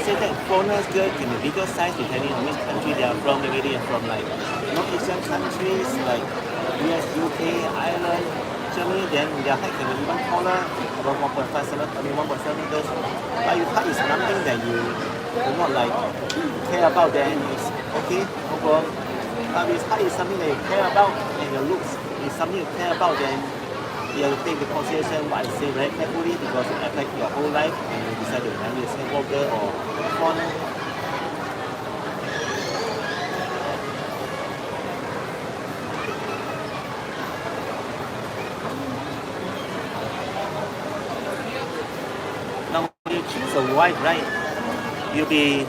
say that foreigners girl can be bigger size depending on which country they are from. Maybe they are from like North Asian countries like US, UK, Ireland, Germany. Then their height can be even taller, about 1.5 I mean 1.7 meters. But if height is something that you do not like care about, then it's okay, no problem. But if height is something that you care about and your looks is something you care about, then you have to take into consideration what I say very carefully because it affects your whole life and you decide to marry a Singapore girl or a foreigner. Now when you choose a wife, right, you'll be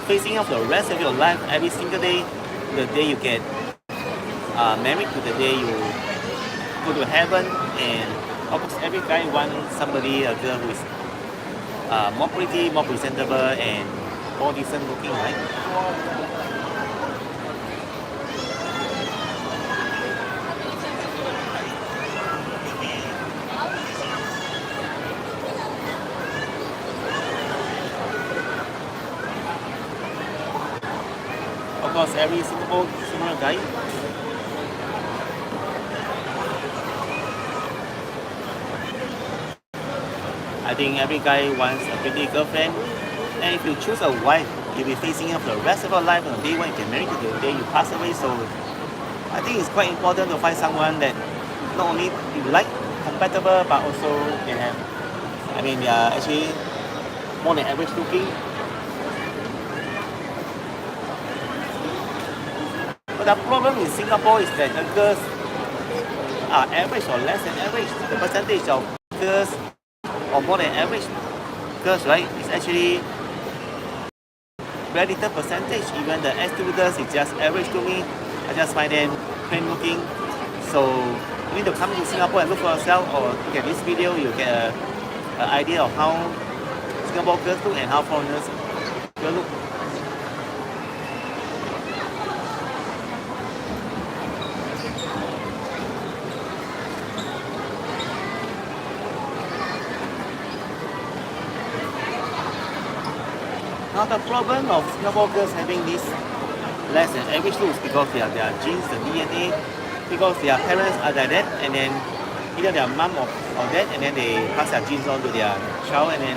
facing off the rest of your life every single day, the day you get married to the day you go to heaven. And of course every guy wants somebody, a girl who is more pretty, more presentable and more decent looking, right? Of course every Singapore guy I think every guy wants a pretty girlfriend. And if you choose a wife, you'll be facing her for the rest of your life on the day when you get married to the day you pass away. So I think it's quite important to find someone that not only you like, compatible, but also can have, I mean, they are actually more than average looking. But the problem in Singapore is that the girls are average or less than average. The percentage of girls or more than average girls, right, is actually very little percentage. Even the air stewardess is just average to me. I just find them plain looking. So you need to come to Singapore and look for yourself, or look at this video, you get an idea of how Singapore girls look and how foreigners girls look. Now the problem of Singapore girls having this less than average looks because their genes, the DNA, because their parents are like that, and then either their mom or dad, and then they pass their genes on to their child, and then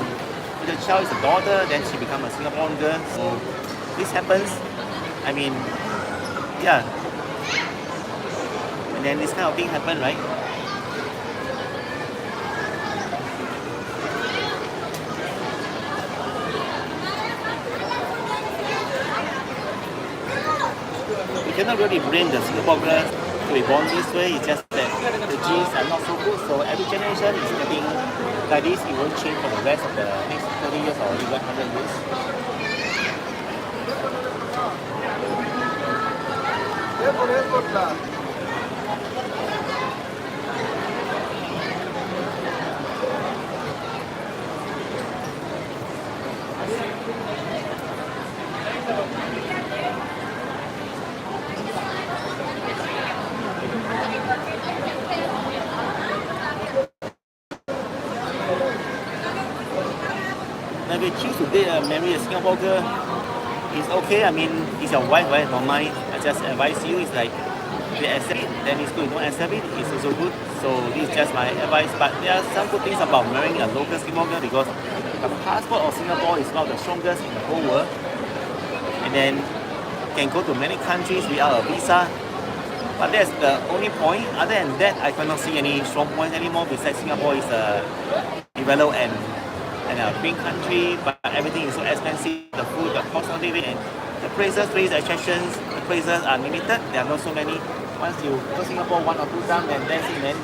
if the child is a daughter, then she becomes a Singaporean girl. So this happens. I mean, yeah. And then this kind of thing happen, right? You cannot really blame the Singapore girls to be born this way. It's just that the genes are not so good. So every generation is getting like this. It won't change for the rest of the next 30 years or even 100 years. If you choose to date marry a Singapore girl, it's okay. I mean, it's your wife, right? Not mine. I just advise you. It's like if they accept it, then it's good. If you don't accept it, it's also good. So this is just my advice. But there are some good things about marrying a local Singapore girl because the passport of Singapore is one of the strongest in the whole world. And then you can go to many countries without a visa. But that's the only point. Other than that, I cannot see any strong points anymore. Besides, Singapore is developed and a green country, but everything is so expensive. The food, the cost of living, and the places, tourist attractions, the places are limited. There are not so many. Once you go to Singapore 1 or 2 times, then that's it, then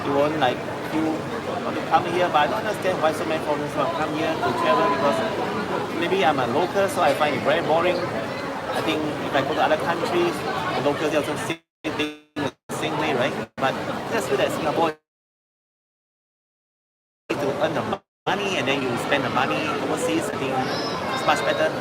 you won't like you want to come here. But I don't understand why so many foreigners want to come here to travel because maybe I'm a local, so I find it very boring. I think if I go to other countries, the locals also say things the same way, right? But I just feel that Singapore to earn the money and then you spend the money overseas. I think it's much better.